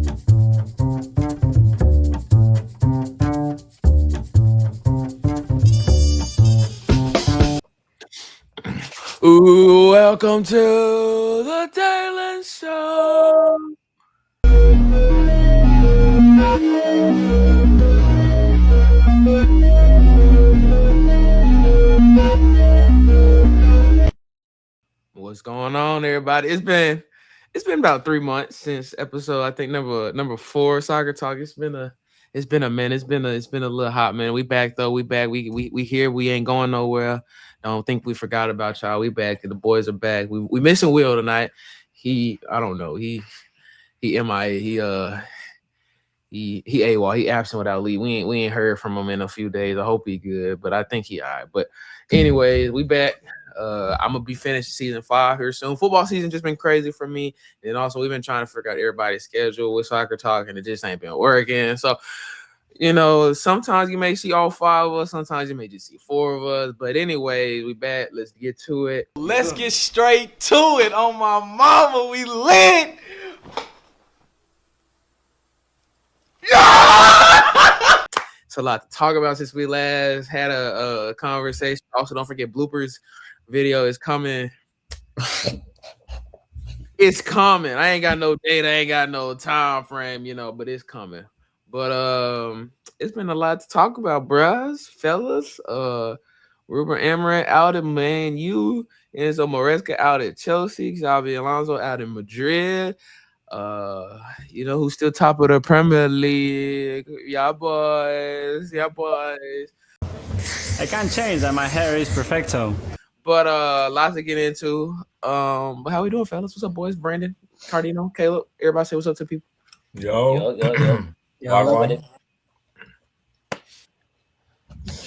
Ooh, welcome to the Taylor Show. What's going on, everybody? It's been about 3 months since episode, I think number 4, Soccer Talk. It's been a minute. It's been a little hot, man. We back though. We back. We here. We ain't going nowhere. I don't think we forgot about y'all. We back. The boys are back. We missing Will tonight. I don't know. He MIA. He AWOL. He absent without leave. We ain't heard from him in a few days. I hope he good, but I think he all right. But anyways, we back. I'm gonna be finished season 5 here soon. Football season just been crazy for me, and also we've been trying to figure out everybody's schedule with Soccer Talk, and it just ain't been working. So, sometimes you may see all 5 of us, sometimes you may just see 4 of us. But anyway, we back. Let's get to it. Let's get straight to it. On my mama, we lit. It's a lot to talk about since we last had a conversation. Also, don't forget bloopers video is coming. It's coming. I ain't got no date. I ain't got no time frame, but it's coming. But it's been a lot to talk about, bruh, fellas. Ruben Amorim out at Man U, Enzo Maresca out at Chelsea, Xabi Alonso out in Madrid. Who's still top of the Premier League? Yeah, boys. I can't change that. My hair is perfecto. But lots to get into. But how we doing, fellas? What's up, boys? Brandon, Cardino, Caleb. Everybody say what's up to people. Yo. Yo.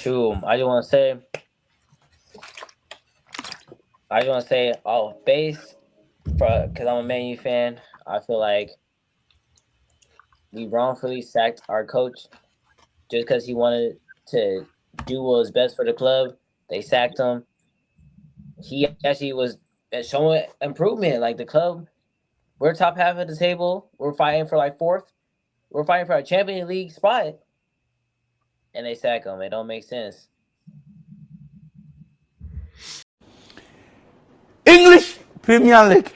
True. I just want to say, base, because I'm a Man U fan. I feel like we wrongfully sacked our coach just because he wanted to do what was best for the club. They sacked him. He actually was showing improvement. Like the club, we're top half of the table. We're fighting for like 4th. We're fighting for a Champions League spot. And they sack him. It don't make sense. English Premier League.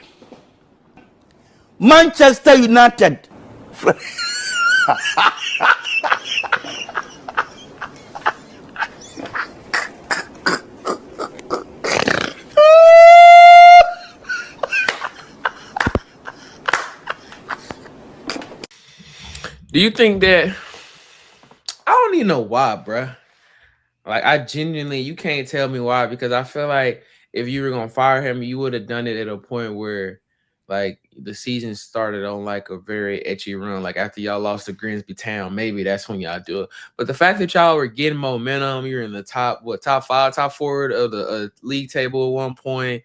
Manchester United. Do you think that? I don't even know why, bruh. Like, I genuinely, you can't tell me why, because I feel like if you were gonna fire him, you would have done it at a point where, like, the season started on like a very etchy run. Like after y'all lost to Grimsby Town, maybe that's when y'all do it. But the fact that y'all were getting momentum, you're in the top 5, top 4 of the league table at one point.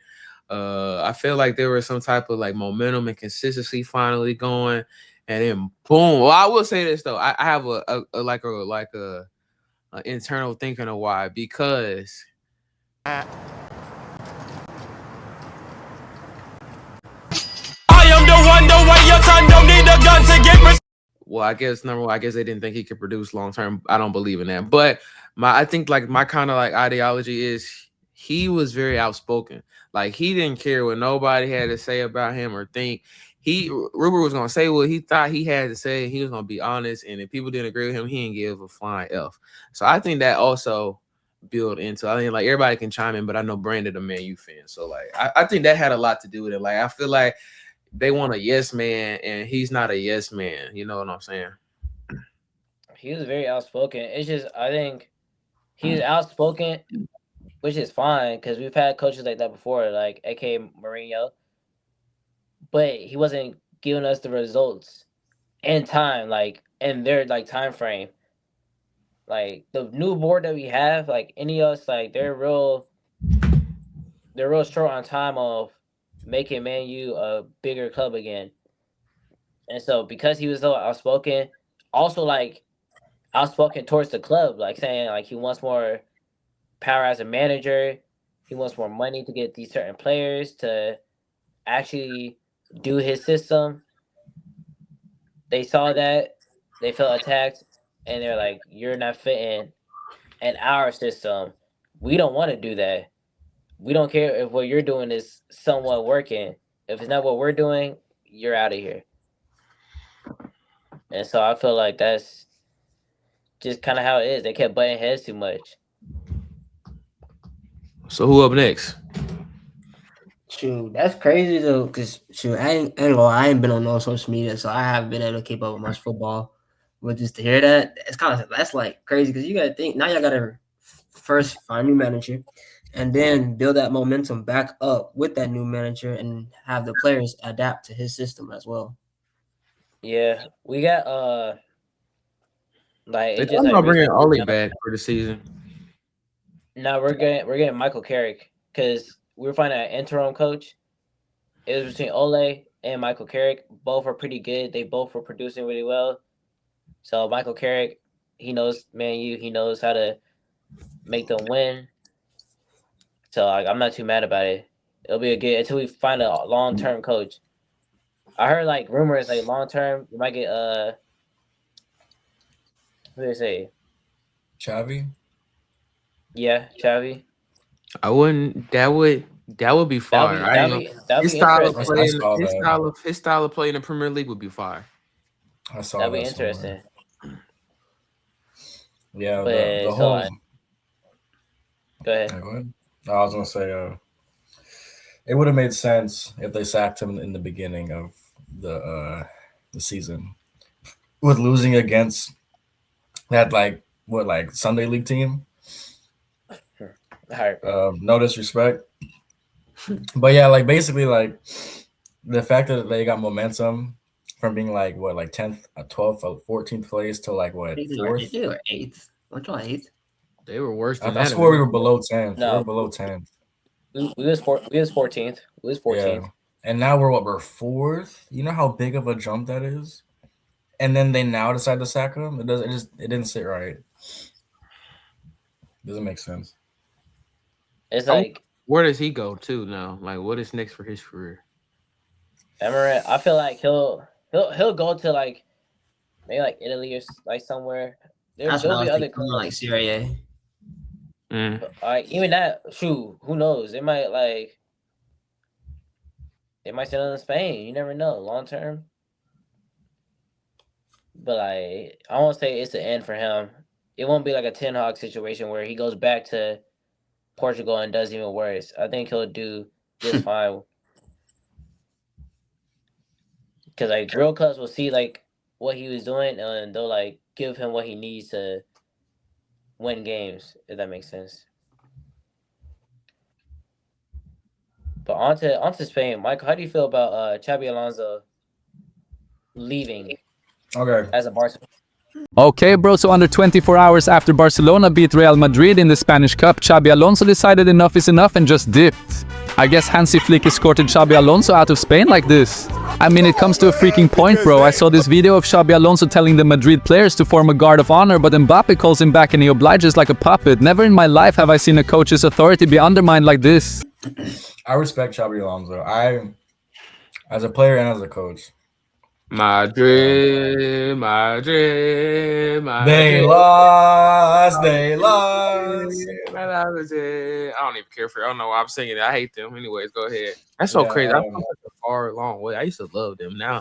I feel like there was some type of like momentum and consistency finally going, and then boom. Well, I will say this though, I have a internal thinking of why, because I am the one, the way your son don't need a gun to get. Well, I guess number one, I guess they didn't think he could produce long term. I don't believe in that. But I think like my kind of like ideology is he was very outspoken. Like he didn't care what nobody had to say about him or think. Ruben was gonna say what he thought he had to say. He was gonna be honest, and if people didn't agree with him, he didn't give a flying F. So I think that also built into. I think like everybody can chime in, but I know Brandon a Man U fan, so like I think that had a lot to do with it. Like I feel like they want a yes man, and he's not a yes man. You know what I'm saying? He was very outspoken. It's just I think he's outspoken, which is fine because we've had coaches like that before, like aka Mourinho. But he wasn't giving us the results in time, like in their like time frame. Like the new board that we have, like any of us, like they're real short on time of making Man U a bigger club again. And so because he was so outspoken, also like outspoken towards the club, like saying like he wants more power as a manager, he wants more money to get these certain players to actually do his system. they saw that, they felt attacked, and they're like, "You're not fitting in our system. We don't want to do that. We don't care if what you're doing is somewhat working. If it's not what we're doing, you're out of here." And so I feel like that's just kind of how it is. They kept butting heads too much. So who up next? Shoot, that's crazy though. Cause shoot, I ain't been on no social media, so I haven't been able to keep up with much football. But just to hear that, that's like crazy. Cause you gotta think now, you gotta first find a new manager, and then build that momentum back up with that new manager, and have the players adapt to his system as well. Yeah, we got like They it just talking like about bringing recently. Ollie back for the season. No, we're getting Michael Carrick because we were finding an interim coach. It was between Ole and Michael Carrick. Both are pretty good. They both were producing really well. So Michael Carrick, he knows Man U. He knows how to make them win. So like, I'm not too mad about it. It'll be a good until we find a long-term coach. I heard like rumors like long-term you might get what do they say? Xavi. Yeah, Xavi. I wouldn't. That would be fire. I ain't know. That'd His be style of interesting. I playing, saw that. his style of playing in the Premier League would be fire. I saw That'd be that somewhere. interesting. Yeah, But the so whole. go ahead. Yeah, go ahead. No, I was gonna say, it would have made sense if they sacked him in the beginning of the season, with losing against that like Sunday League team. All right. No disrespect, but yeah, like basically like the fact that they got momentum from being like 10th, 12th, 14th place to like They 4th. were eighth. Weren't y'all eighth? They were worse than I that. swore we were below 10th. We No. were below 10th. We was 14th. We was 14th. Yeah. And now we're 4th. You know how big of a jump that is? And then they now decide to sack him? It didn't sit right. Doesn't make sense. It's like Where does he go to now? Like, what is next for his career? Emirates. I feel like he'll go to like maybe like Italy or like somewhere. That's what There'll I be was other thinking, clubs. like Serie A. Mm. Like even that, shoot, who knows? They might send him to Spain. You never know, long term. But like, I won't say it's the end for him. It won't be like a Ten Hag situation where he goes back to Portugal and does even worse. I think he'll do just fine. Because like real clubs will see like what he was doing and they'll like give him what he needs to win games, if that makes sense. But onto Spain, Michael. How do you feel about Xabi Alonso leaving Okay. as a Barcelona? Okay, bro, so under 24 hours after Barcelona beat Real Madrid in the Spanish Cup, Xabi Alonso decided enough is enough and just dipped. I guess Hansi Flick escorted Xabi Alonso out of Spain like this. I mean, it comes to a freaking point, bro. I saw this video of Xabi Alonso telling the Madrid players to form a guard of honor, but Mbappe calls him back and he obliges like a puppet. Never in my life have I seen a coach's authority be undermined like this. I respect Xabi Alonso. As a player and as a coach. Madrid. They lost. They lost. I don't even care for it. I don't know why I'm singing it. I hate them. Anyways, go ahead. That's so crazy. I'm from such a far, long way. I used to love them. Now,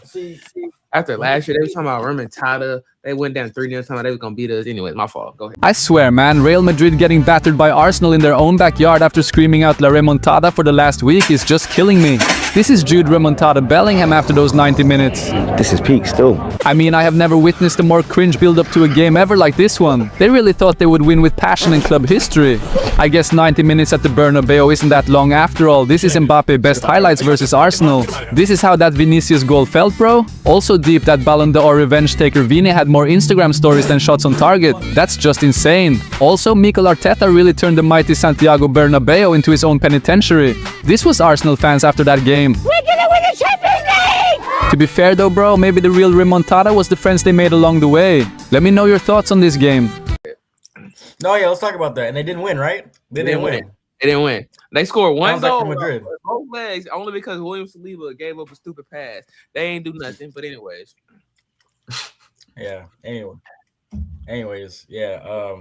after last year, they were talking about remontada. They went down 3-0, talking about they was going to beat us. Anyways, my fault. Go ahead. I swear, man, Real Madrid getting battered by Arsenal in their own backyard after screaming out La Remontada for the last week is just killing me. This is Jude Remontada Bellingham after those 90 minutes. This is peak still. I mean, I have never witnessed a more cringe build-up to a game ever like this one. They really thought they would win with passion in club history. I guess 90 minutes at the Bernabeu isn't that long after all. This is Mbappe best highlights versus Arsenal. This is how that Vinicius goal felt, bro. Also deep that Ballon d'Or revenge taker Vini had more Instagram stories than shots on target. That's just insane. Also, Mikel Arteta really turned the mighty Santiago Bernabeu into his own penitentiary. This was Arsenal fans after that game. We're gonna win the Champions League! To be fair though, bro, maybe the real remontada was the friends they made along the way. Let me know your thoughts on this game. No, yeah, let's talk about that. And they didn't win, right? They didn't win. They didn't win. They scored one Sounds like goal. for Madrid. Both legs, only because William Saliba gave up a stupid pass. They ain't do nothing. But anyways, Yeah. Anyways, yeah.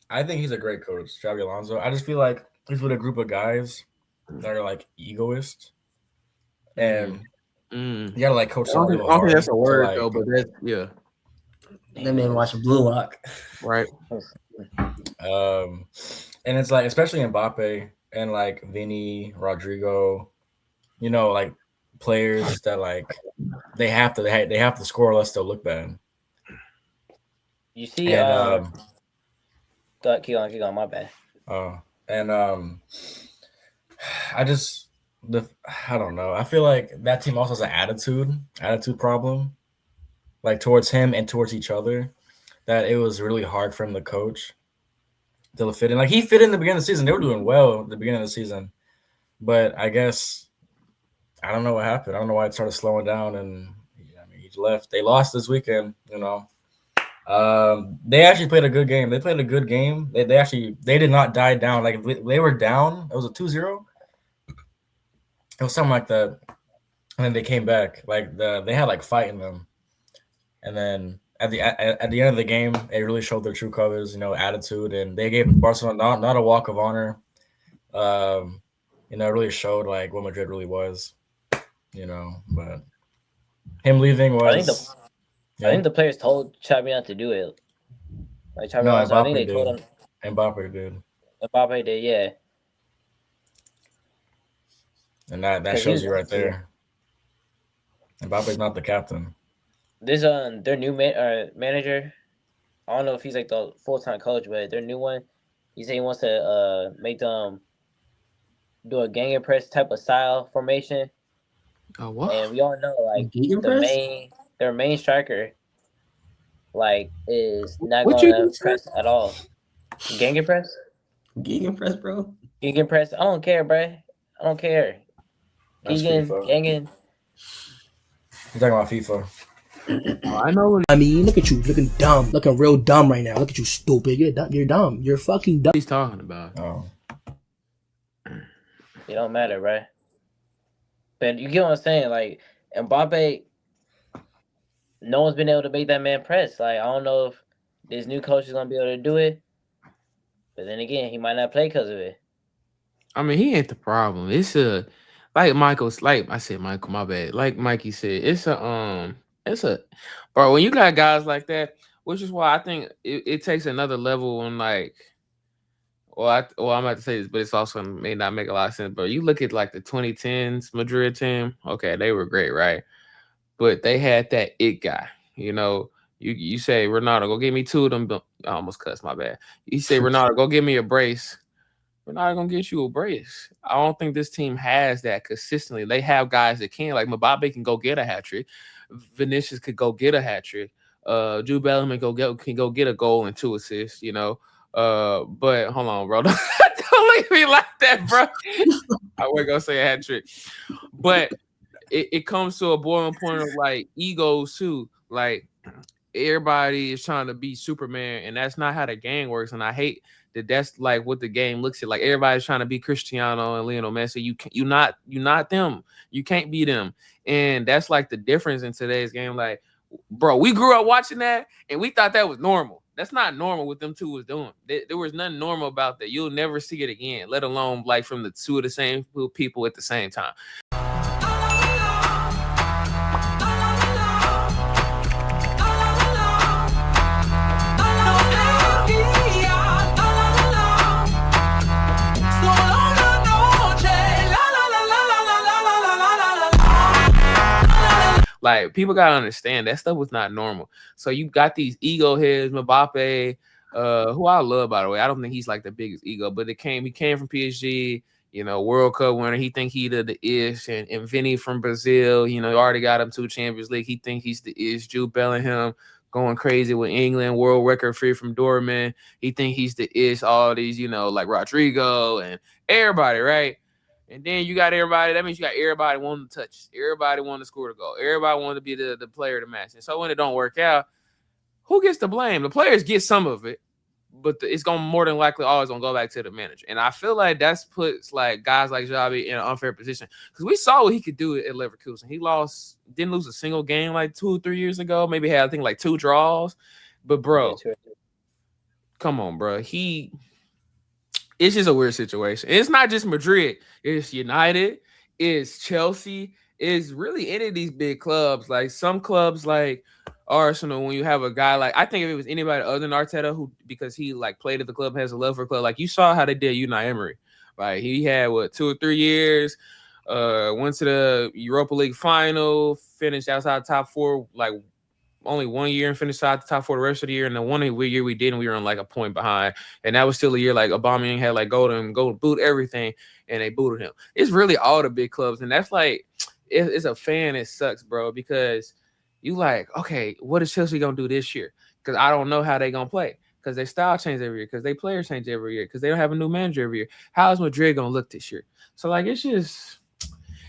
I think he's a great coach, Xabi Alonso. I just feel like he's with a group of guys that are like egoists, and you gotta like coach them real I don't think that's hard a to word though, like. but that's yeah, That man watch Blue Lock. right. And it's like especially Mbappe and like Vinny, Rodrigo, like players that like they have to score or else they'll look bad. You see, And keep on, my bad. and I just I don't know. I feel like that team also has an attitude problem, like towards him and towards each other. That it was really hard for him to coach to fit in. Like he fit in the beginning of the season. They were doing well at the beginning of the season, but I guess I don't know what happened. I don't know why it started slowing down, and I mean he left. They lost this weekend. They actually played a good game. They played a good game. They did not die down. Like they were down. It was a 2-0. It was something like that. And then they came back. Like they had like fight in them. And then at the end of the game, they really showed their true colors. Attitude, and they gave Barcelona not a walk of honor. It really showed like what Madrid really was. But him leaving was. I think the players told Xabi not to do it. Like Xabi No, Alonso, I think Mbappe they told did. him. Mbappe did. Mbappe did, yeah. And that shows you right there. Mbappe's not the captain. This their new manager. I don't know if he's like the full-time coach, but their new one, he said he wants to make them do a gang and press type of style formation. Oh, what? And we all know like their main striker like is not gonna press at all. Gang press? Gegenpress, bro. Gang press. I don't care, bro. I don't care. That's Ganging. You're talking about FIFA. I know. I mean, look at you, looking dumb, looking real dumb right now. Look at you, stupid. You're dumb. You're dumb. You're fucking dumb. What he's talking about. Oh. It don't matter, right? But you get what I'm saying? Like Mbappe, no one's been able to make that man press. Like I don't know if this new coach is gonna be able to do it. But then again, he might not play because of it. I mean, he ain't the problem. It's like I said, Michael, my bad. Like Mikey said, it's bro. When you got guys like that, which is why I think it takes another level on like. I'm about to say this, but it's also may not make a lot of sense. But you look at like the 2010s Madrid team. Okay, they were great, right? But they had that it guy. You say Ronaldo, go give me two of them. I almost cussed, my bad. You say Ronaldo, go give me a brace. We're not gonna get you a brace. I don't think this team has that consistently. They have guys that can, like Mbappe can go get a hat trick. Vinicius could go get a hat trick. Jude Bellingham can go get a goal and 2 assists. But hold on, bro. Don't leave me like that, bro. I wasn't gonna say a hat trick, but it comes to a boiling point of like egos too. Like everybody is trying to be Superman, and that's not how the game works. And I hate that's like what the game looks at. Like everybody's trying to be Cristiano and Lionel Messi. You're not them. You can't be them. And that's like the difference in today's game. Like, bro, we grew up watching that, and we thought that was normal. That's not normal what them two was doing. There was nothing normal about that. You'll never see it again, let alone like from the two of the same people at the same time. Like people gotta understand that stuff was not normal. So you got these ego heads, Mbappe, who I love by the way. I don't think he's like the biggest ego, but he came from PSG, World Cup winner. He think he the ish, and Vinny from Brazil, already got him 2 Champions League. He think he's the ish. Jude Bellingham going crazy with England, world record free from Dortmund. He think he's the ish. All these, like Rodrigo and everybody, right? And then you got everybody. That means you got everybody wanting to touch. Everybody wanting to score the goal. Everybody wanting to be the player to match. And so when it don't work out, who gets the blame? The players get some of it, but it's gonna more than likely always gonna go back to the manager. And I feel like that's puts like guys like Xavi in an unfair position because we saw what he could do at Leverkusen. He didn't lose a single game like 2 or 3 years ago. Maybe had I think like 2 draws. But bro, come on, bro. It's just a weird situation. It's not just Madrid. It's United. It's Chelsea. It's really any of these big clubs. Like some clubs like Arsenal, when you have a guy like, I think if it was anybody other than Arteta, who because he like played at the club, has a love for the club. Like you saw how they did Unai Emery. Right, he had 2 or 3 years. Went to the Europa League final, finished outside top 4, like only 1 year and finished out the top 4 the rest of the year. And the one year we didn't, we were on like a point behind. And that was still a year like Aubameyang had like golden boot, everything, and they booted him. It's really all the big clubs. And that's like, it's a fan, it sucks, bro, because you like, okay, what is Chelsea going to do this year? Because I don't know how they going to play. Because their style change every year. Because their players change every year. Because they don't have a new manager every year. How is Madrid going to look this year? So like, it's just...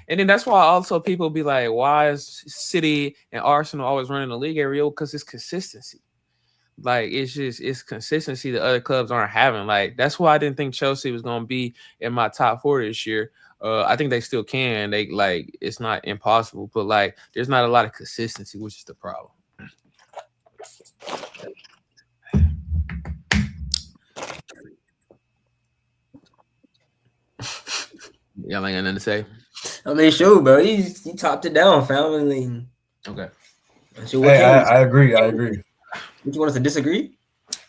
And then that's why also people be like, why is City and Arsenal always running the league every year? Because it's consistency. Like, it's consistency that other clubs aren't having. Like, that's why I didn't think Chelsea was going to be in my top 4 this year. I think they still can. They like, it's not impossible, but like, there's not a lot of consistency, which is the problem. Y'all ain't got nothing to say? I mean, sure, bro. He topped it down, fam. I mean, okay. I agree. Would you want us to disagree?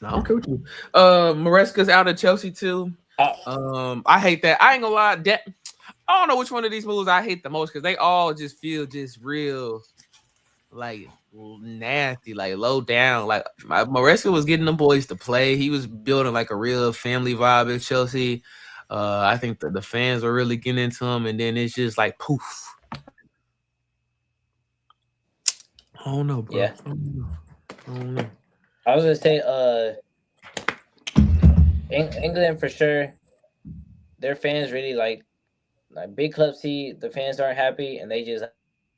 No, I'm okay with you. Maresca's out of Chelsea too. I hate that. I ain't gonna lie. I don't know which one of these moves I hate the most because they all just feel just real, like nasty, like low down. Like Maresca was getting the boys to play. He was building like a real family vibe at Chelsea. I think the fans are really getting into him, and then it's just like poof. I don't know, bro. Yeah. I don't know. I was gonna say, England for sure. Their fans really like big clubs see the fans aren't happy, and they just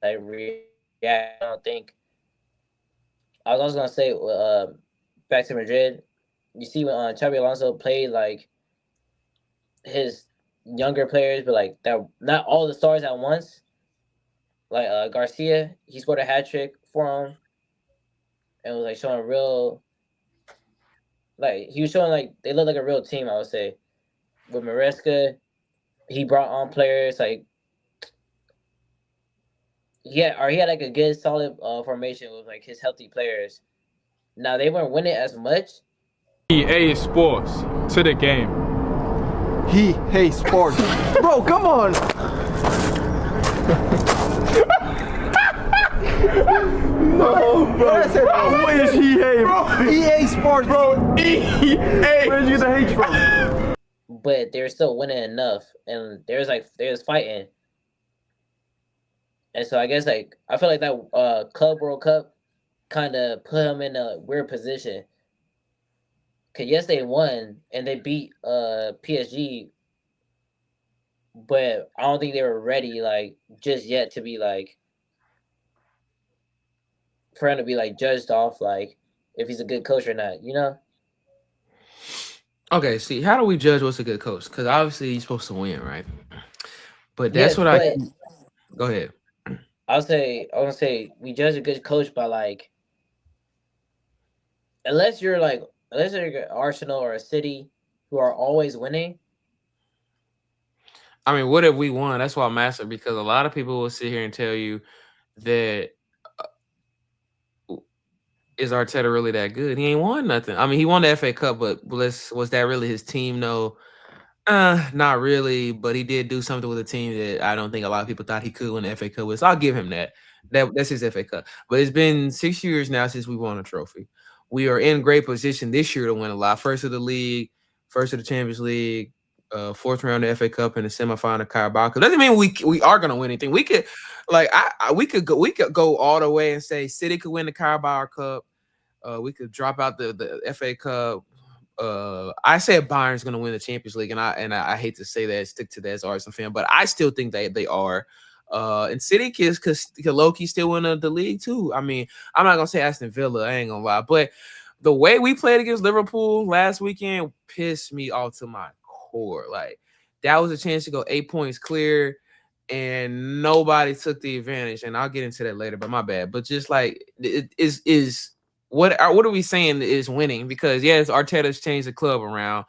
like react. I don't think. I was also gonna say, back to Madrid. You see when Xabi Alonso played like his younger players, but like that, not all the stars at once. Like Garcia, he scored a hat trick for him, and was like showing real. Like he was showing like they look like a real team. I would say with Maresca, he brought on players like he had like a good solid formation with like his healthy players. Now they weren't winning as much. EA Sports to the game. He hates sports. Bro, come on. No, bro. I said, what is he hate, bro? EA Sports, bro. EA. Where'd you get the hate from? But they were still winning enough, and they was fighting. And so I guess like I feel like that Club World Cup kind of put him in a weird position. Cause yes, they won and they beat PSG, but I don't think they were ready like just yet to be like for him to be like judged off like if he's a good coach or not, you know? Okay, see, how do we judge what's a good coach? Because obviously he's supposed to win, right? But that's what I go ahead. I was gonna say we judge a good coach by like unless you're Arsenal or a City who are always winning. I mean, what have we won? That's why I'm asking, because a lot of people will sit here and tell you that is Arteta really that good? He ain't won nothing. I mean, he won the FA Cup, but was that really his team? No, not really. But he did do something with a team that I don't think a lot of people thought he could win the FA Cup with. So I'll give him that. That's his FA Cup. But it's been 6 years now since we won a trophy. We are in great position this year to win a lot. First of the league, first of the Champions League, fourth round of the FA Cup, and the semifinal of Carabao. Doesn't mean we are gonna win anything. We could like we could go all the way and say City could win the Carabao Cup. We could drop out the FA Cup. I said Bayern's gonna win the Champions League, and I hate to say that, stick to that as Arsenal fan, but I still think they are. And City could low-key still win the league too. I mean, I'm not gonna say Aston Villa, I ain't gonna lie, but the way we played against Liverpool last weekend pissed me off to my core. Like that was a chance to go 8 points clear, and nobody took the advantage. And I'll get into that later, but my bad. But just like it is what are we saying is winning? Because yes, Arteta's changed the club around.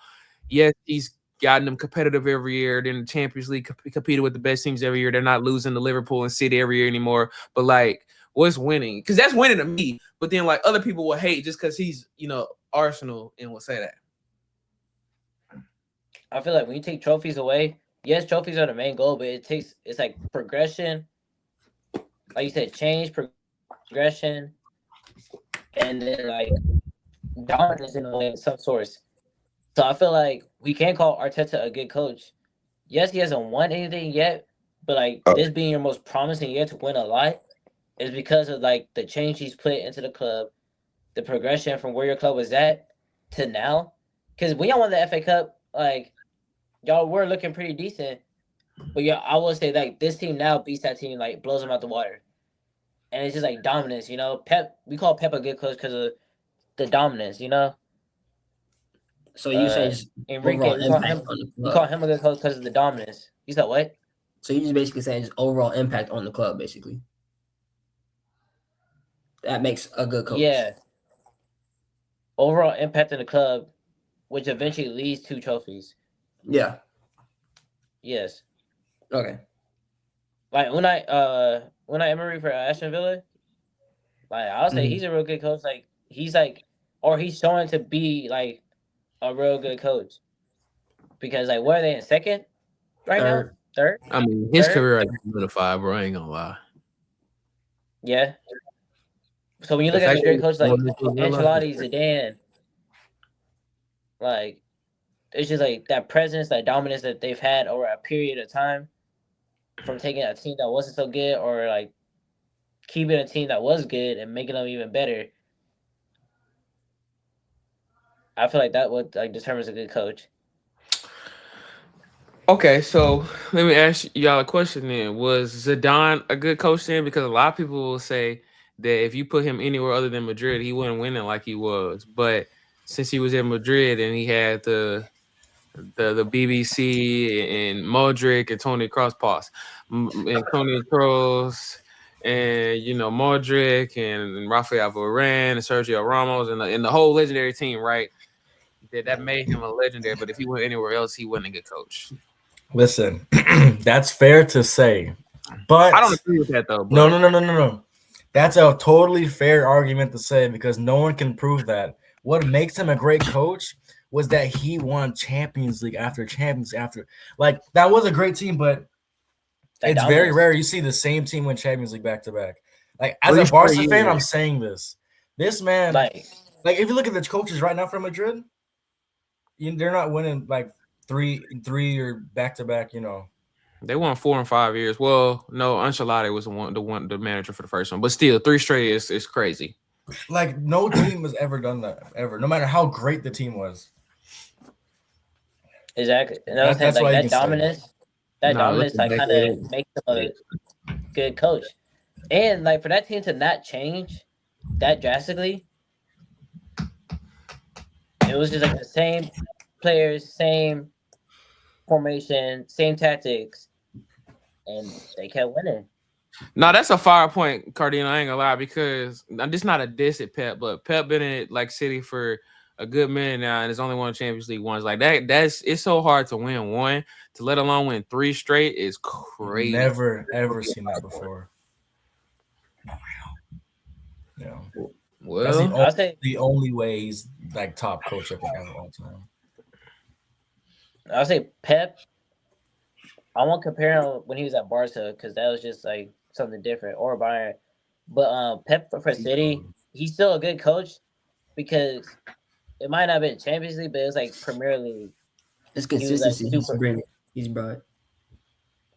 Yes, he's gotten them competitive every year. They're in the Champions League, competing with the best teams every year. They're not losing to Liverpool and City every year anymore. But like, what's winning? Because that's winning to me. But then like other people will hate just because he's Arsenal and will say that. I feel like when you take trophies away, yes, trophies are the main goal, but it's like progression, like you said, change, progression, and then like dominance in a way of some sorts. So I feel like we can't call Arteta a good coach. Yes, he hasn't won anything yet, but like this being your most promising year to win a lot is because of like the change he's put into the club, the progression from where your club was at to now. Because when y'all won the FA Cup, like y'all were looking pretty decent, but yeah, I will say like this team now beats that team, like blows them out the water, and it's just like dominance. Pep, we call Pep a good coach because of the dominance. So you say just Enrique, overall impact on the we club. call him a good coach because of the dominance. You said what? So you just basically saying just overall impact on the club, basically. That makes a good coach. Yeah. Overall impact in the club, which eventually leads to trophies. Yeah. Yes. Okay. Like Unai Emery for Aston Villa, like I'll say he's a real good coach. Like he's showing to be like a real good coach. Because like where are they in second right now? Third? I mean, his career is solidified, bro. I ain't gonna lie. Yeah. So when you look at the great coaches like Ancelotti, Zidane, like it's just like that presence, that dominance that they've had over a period of time, from taking a team that wasn't so good or like keeping a team that was good and making them even better. I feel like that would like determines a good coach. Okay, so let me ask y'all a question then. Was Zidane a good coach then? Because a lot of people will say that if you put him anywhere other than Madrid, he wouldn't win it like he was. But since he was in Madrid and he had the BBC and Modric and Tony Kroos, and Tony Kroos and Modric and Rafael Varane and Sergio Ramos and the whole legendary team, right? That made him a legendary. But if he went anywhere else, he wasn't a good coach. Listen, that's fair to say, but I don't agree with that though. But. No. That's a totally fair argument to say because no one can prove that. What makes him a great coach was that he won Champions League after Champions after. Like that was a great team, but it's very rare you see the same team win Champions League back to back. Like as a Barca fan, I'm saying this. This man, like if you look at the coaches right now for Madrid, they're not winning like three or back to back. They won 4 and 5 years. Well, no, Ancelotti was the manager for the first one, but still 3 straight is crazy. Like no team has ever done that ever, no matter how great the team was. Exactly, and that's like that dominance. That dominance like kind of makes him a good coach, and like for that team to not change that drastically, it was just like the same players, same formation, same tactics, and they kept winning. No, that's a fire point, Cardino. I ain't gonna lie, because I'm just not a diss at Pep, but Pep been in like City for a good minute now, and it's only won Champions League once. Like that, it's so hard to win one, to let alone win 3 straight is crazy. Never ever seen that before. Yeah. Well, that's the only way he's like top coach I think of all time. I'll say Pep. I won't compare him when he was at Barca because that was just like something different, or Bayern. But Pep for City, he's still a good coach because it might not have been Champions League, but it was like Premier League. It's consistency. He's brought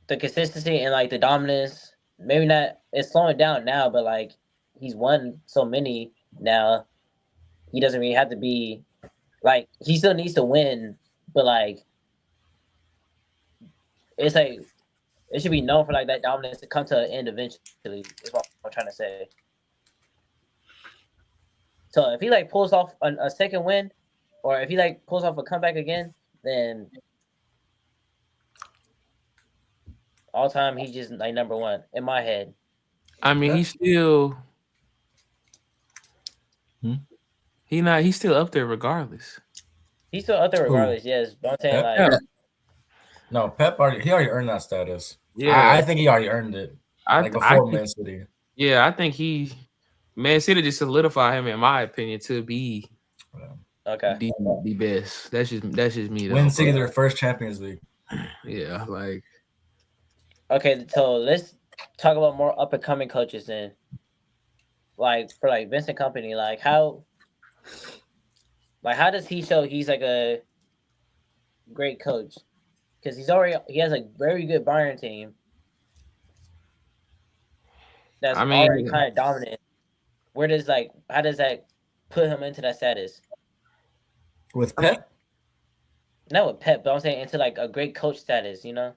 the consistency and like the dominance. Maybe not. It's slowing down now, but like he's won so many now. He doesn't really have to be like he still needs to win, but like it's like it should be known for like that dominance to come to an end eventually. Is what I'm trying to say. So if he like pulls off a second win, or if he like pulls off a comeback again, then all time he's just like number one in my head. I mean, he's still he's still up there regardless. He's still up there regardless, yes. But I'm saying like no, Pep already earned that status. Yeah, I think he already earned it. Like before Man City. Yeah, I think Man City just solidified him, in my opinion, to be the best. That's just me. Win City their first Champions League. Yeah, like okay. So let's talk about more up and coming coaches then. Like for like Vincent Kompany, like how does he show he's like a great coach? Because he has a very good Bayern team that's already kind of dominant. How does that put him into that status? With Pep? Not with Pep, but I'm saying into like a great coach status, you know?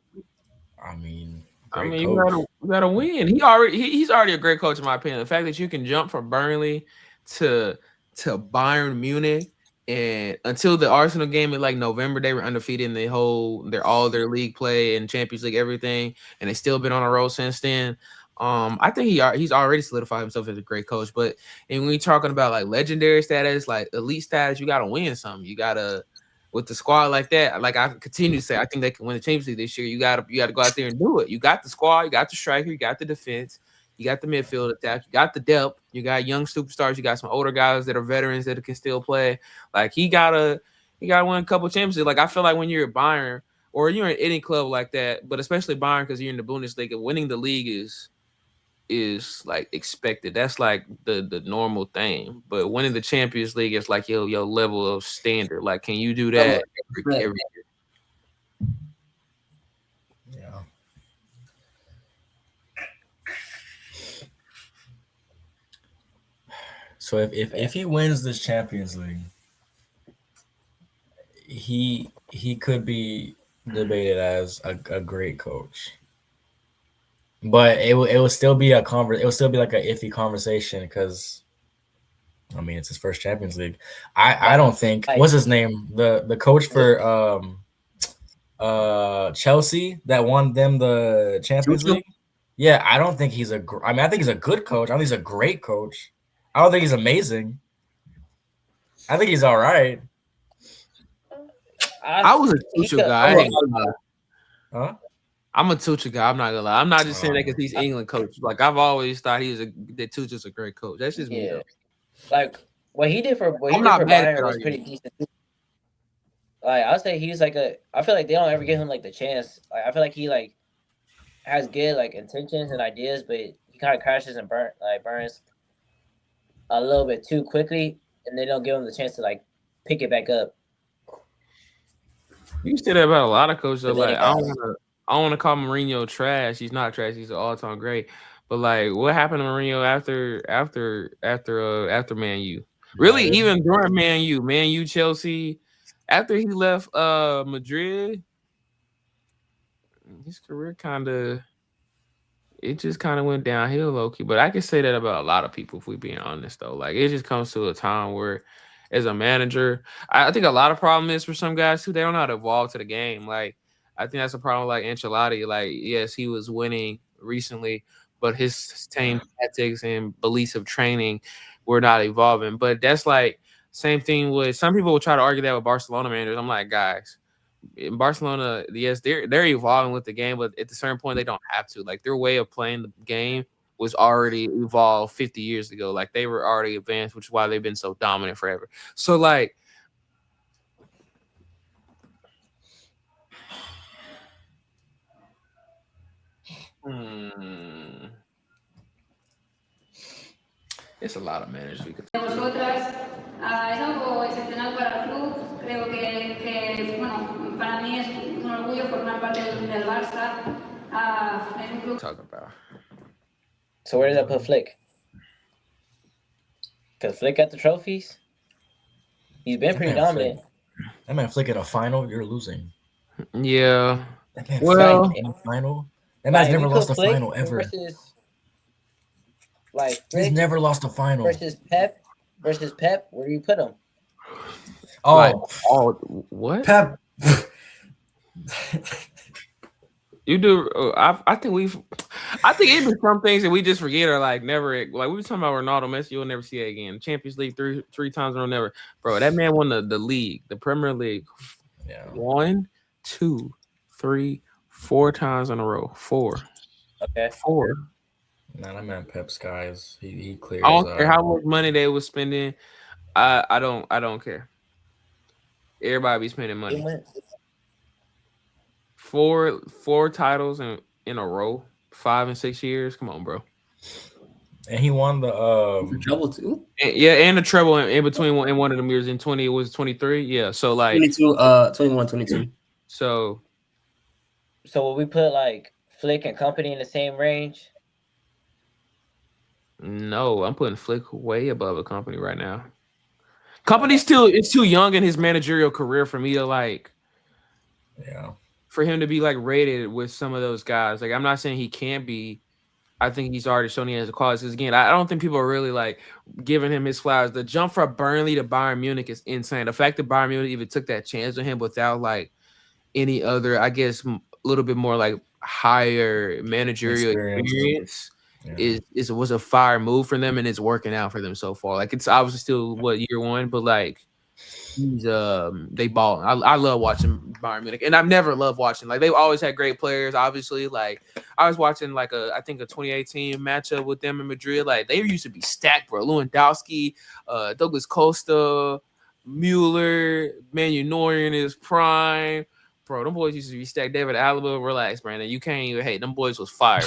I mean, you gotta win. He's already a great coach in my opinion. The fact that you can jump from Burnley to Bayern Munich, and until the Arsenal game in like November, they were undefeated in all their league play and Champions League everything, and they still been on a roll since then. I think he's already solidified himself as a great coach. But when you're talking about like legendary status, like elite status, you gotta win something. You gotta, with the squad like that, like I continue to say, I think they can win the Champions League this year. You gotta go out there and do it. You got the squad, you got the striker, you got the defense, you got the midfield attack, you got the depth, you got young superstars, you got some older guys that are veterans that can still play. Like he gotta win a couple Champions League. Like I feel like when you're at Bayern or you're in any club like that, but especially Bayern because you're in the Bundesliga, winning the league is like expected. That's like the normal thing. But winning the Champions League is like your level of standard. Like, can you do that every year? Yeah. So if he wins this Champions League, he could be debated as a great coach. But it will still be it will still be like an iffy conversation because I mean it's his first Champions League. I don't think what's his name? The coach for Chelsea that won them the Champions League. Yeah, I don't think he's I think he's a good coach. I think he's a great coach. I don't think he's amazing. I think he's all right. I was a Tuchel guy. Huh? I'm a Tuchel guy. I'm not gonna lie. I'm not just saying that because he's England coach. Like I've always thought that Tuchel's a great coach. That's just me though. Like what he did for Bayern was pretty decent. Like I'll say he's like I feel like they don't ever give him like the chance. Like I feel like he like has good like intentions and ideas, but he kind of crashes and burns a little bit too quickly, and they don't give him the chance to like pick it back up. You say that about a lot of coaches. Like I don't want to call Mourinho trash. He's not trash. He's an all-time great. But like, what happened to Mourinho after Man U? Really, even during Man U, Chelsea, after he left Madrid, his career just kind of went downhill, low-key. But I can say that about a lot of people, if we're being honest, though. Like, it just comes to a time where, as a manager, I think a lot of problem is for some guys, too, they don't know how to evolve to the game. Like, I think that's a problem like Ancelotti. Like, yes, he was winning recently, but his same tactics and beliefs of training were not evolving. But that's like same thing with some people will try to argue that with Barcelona managers. I'm like, guys, in Barcelona, yes, they're evolving with the game, but at a certain point, they don't have to. Like their way of playing the game was already evolved 50 years ago. Like they were already advanced, which is why they've been so dominant forever. So like. It's a lot of managers we could. Vosotras, es algo excepcional para el club. Creo que bueno, para mí es un orgullo formar parte del Barça. Es un club. Talk about. So where does that put Flick? Because Flick got the trophies. He's been pretty dominant. That man Flick in a final, you're losing. Yeah. That man Flick in a final. That man's never lost a final ever. Versus, like he's never lost a final versus Pep. versus Pep, where do you put him? Oh, Like, what? Pep. You do. I think even some things that we just forget are like never. Like we were talking about Ronaldo, Messi. You'll never see it again. Champions League three times in a row, never. Bro, that man won the league, the Premier League, 1, 2, 3, 4 times in a row. 4. Okay. 4. Nah, that man Pep's guys. He clears. I don't care how much money they was spending. I don't care. Everybody be spending money. 4 titles in a row, 5 and 6 years. Come on, bro. And he won the treble too. And the treble in between in one of them years in 20 it was 23. Yeah, so like 22, 21, 22. So will we put like Flick and company in the same range? No, I'm putting Flick way above a company right now. Company it's too young in his managerial career for me to like. Yeah. For him to be like rated with some of those guys, like I'm not saying he can't be. I think he's already shown he has the qualities. Because again, I don't think people are really like giving him his flowers. The jump from Burnley to Bayern Munich is insane. The fact that Bayern Munich even took that chance with him without like any other, I guess, a little bit more like higher managerial experience was a fire move for them, and it's working out for them so far. Like it's obviously still year 1, but like. He's they ball. I love watching Bayern Munich, and I've never loved watching. Like they've always had great players. Obviously, like I was watching like I think a 2018 matchup with them in Madrid. Like they used to be stacked, bro. Lewandowski, Douglas Costa, Mueller, Manu Neuer in his prime, bro. Them boys used to be stacked. David Alaba, relax, Brandon. You can't even hate. Them boys was fire.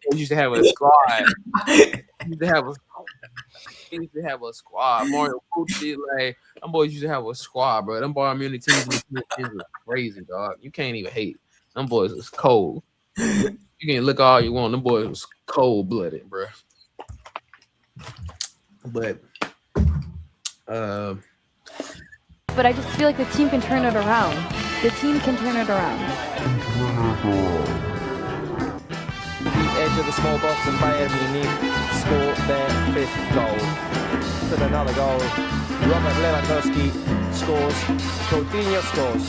They used to have a squad. Used to have a squad. Mario Pucci, like them boys used to have a squad, bro. Them Bayern Munich teams was crazy, dog. You can't even hate. Them boys was cold. You can look all you want. Them boys was cold blooded, bro. But I just feel like the team can turn it around. The team can turn it around. Edge of the small box and Bayern Munich score their 5th goal. After another goal, Robert Lewandowski scores, Coutinho scores.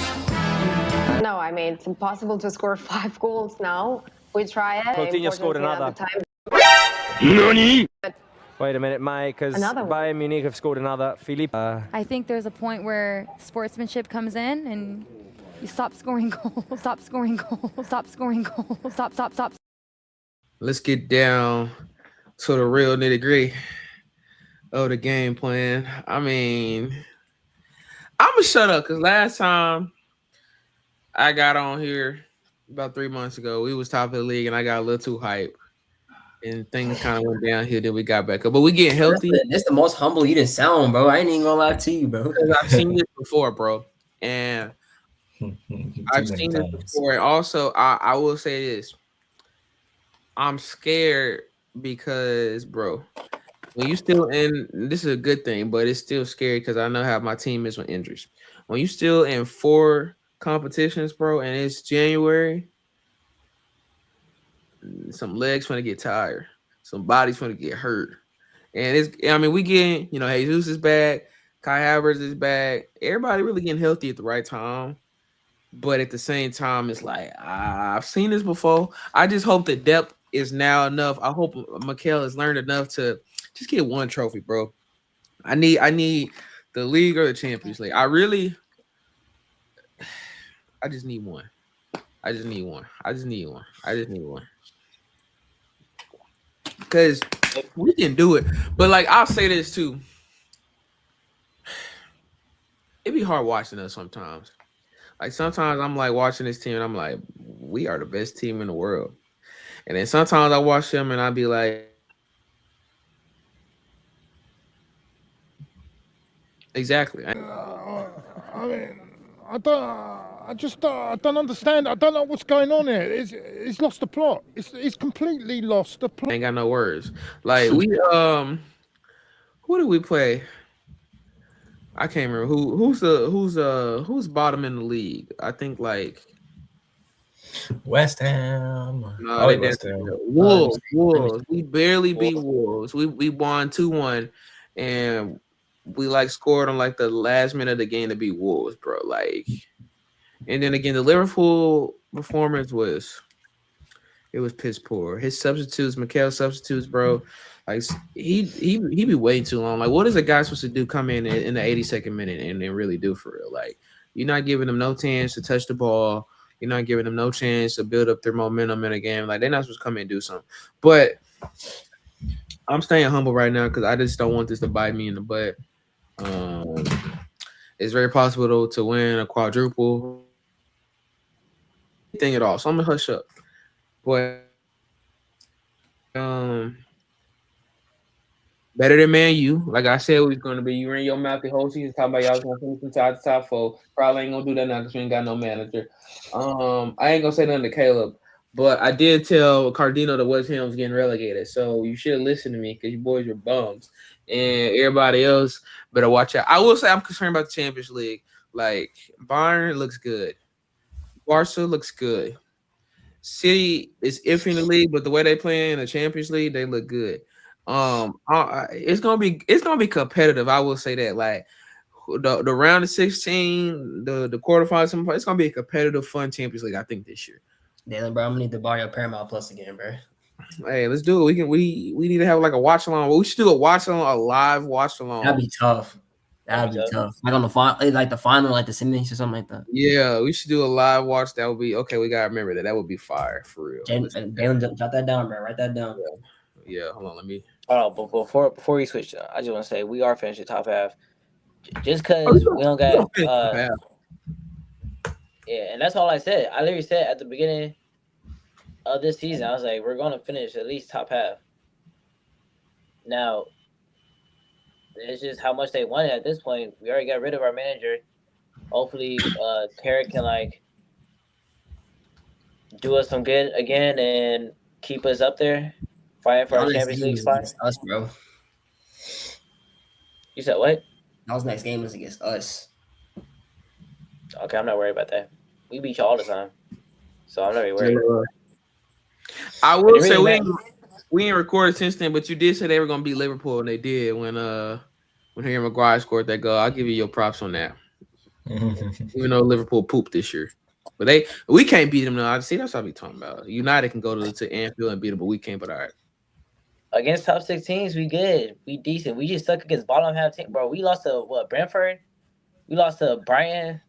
No, I mean, it's impossible to score 5 goals now. We try it. Coutinho scored another. Nani? Wait a minute, May, because Bayern Munich have scored another. Philippe. I think there's a point where sportsmanship comes in and you stop scoring goals, stop scoring goals, stop scoring goals, stop. Let's get down to the real nitty-gritty of the game plan. I mean, I'm going to shut up because last time I got on here about 3 months ago, we was top of the league and I got a little too hyped. And things kind of went down here, then we got back up. But we getting healthy. That's the most humble you didn't sound, bro. I ain't even going to lie to you, bro. I've seen this before, bro. And I've seen this before. And also, I will say this. I'm scared because, bro, when you still in, this is a good thing, but it's still scary because I know how my team is with injuries. When you still in 4 competitions, bro, and it's January, some legs gonna get tired, some bodies gonna get hurt, and we getting, Jesus is back, Kai Havertz is back, everybody really getting healthy at the right time. But at the same time, it's like I've seen this before. I just hope the depth is now enough. I hope Mikel has learned enough to just get 1 trophy, bro. I need the league or the Champions League. I just need one. I just need one. Because we can do it. But like I'll say this too. It'd be hard watching us sometimes. Like sometimes I'm like watching this team and I'm like, we are the best team in the world. And then sometimes I watch them and I'll be like, exactly. I mean, I don't understand. I don't know what's going on here. It's lost the plot. It's completely lost the plot. Ain't got no words. Like we who do we play? I can't remember who's bottom in the league. I think like West Ham. No, West Ham. Wolves. We barely beat Wolves. We won 2-1, and we like scored on like the last minute of the game to beat Wolves, bro. Like, and then again, the Liverpool performance was piss poor. His substitutes, Mikel's substitutes, bro. Like he be waiting too long. Like, what is a guy supposed to do? Come in the 82nd minute and really do for real? Like, you're not giving them no chance to touch the ball. You're not giving them no chance to build up their momentum in a game. Like, they're not supposed to come in and do something. But I'm staying humble right now because I just don't want this to bite me in the butt. It's very possible though to win a quadruple thing at all. So I'm gonna hush up. But better than Man U. Like I said, we was gonna be. You were in your mouth the whole season talking about y'all was gonna finish from top to top 4. Probably ain't gonna do that now because we ain't got no manager. I ain't gonna say nothing to Caleb, but I did tell Cardino that West Ham was getting relegated. So you should have listened to me because you boys are bums, and everybody else better watch out. I will say I'm concerned about the Champions League. Like Bayern looks good, Barca looks good. City is iffy in the league, but the way they play in the Champions League, they look good. It's gonna be competitive. I will say that. Like the round of 16, the quarterfinals, it's gonna be a competitive, fun Champions League. I think this year. Damn, bro, I'm gonna need to borrow your Paramount Plus again, bro. Hey, let's do it. We need to have like a watch along. We should do a watch along, a live watch along. That'd be tough. That'd be tough. Like on the final, like the semis or something like that. Yeah, we should do a live watch. That would be okay. We gotta remember that. That would be fire for real. Jalen, jot that down, bro. Write that down. Yeah. Hold on. Let me. Oh, but before we switch, I just want to say we are finishing top half. Just because we don't got. Yeah, and that's all I said. I literally said at the beginning of this season, I was like, we're gonna finish at least top half. Now, it's just how much they wanted at this point. We already got rid of our manager. Hopefully, Carrick can like do us some good again and keep us up there, fighting for our Champions League spot. Us, bro. You said what? That next game was against us. Okay, I'm not worried about that. We beat you all the time, so I'm not really worried. I will say we ain't recorded since then, but you did say they were gonna beat Liverpool, and they did when Harry Maguire scored that goal. I'll give you your props on that. Even though Liverpool pooped this year, but we can't beat them now. I see that's what I be talking about. United can go to Anfield and beat them, but we can't. But all right. Against top 6 teams, we good. We decent. We just suck against bottom half team, bro. We lost to Brentford. We lost to Brighton.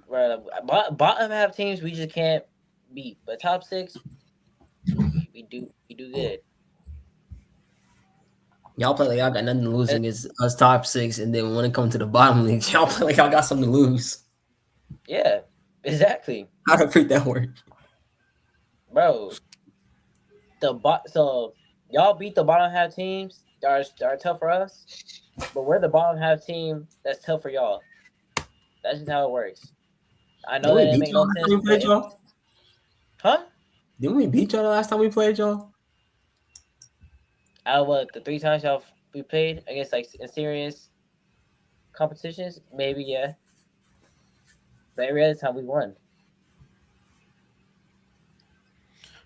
Bottom half teams we just can't beat. But top 6, we do good. Y'all play like y'all got nothing to lose against us top 6, and then when it comes to the bottom leagues, y'all play like y'all got something to lose. Yeah, exactly. How to freak that work, bro? So y'all beat the bottom half teams that are tough for us, but we're the bottom half team that's tough for y'all. That's just how it works. I know that didn't make no sense. We played y'all? Huh? Didn't we beat y'all the last time we played y'all? Out of the 3 times we played against like in serious competitions, maybe yeah. But every other time we won.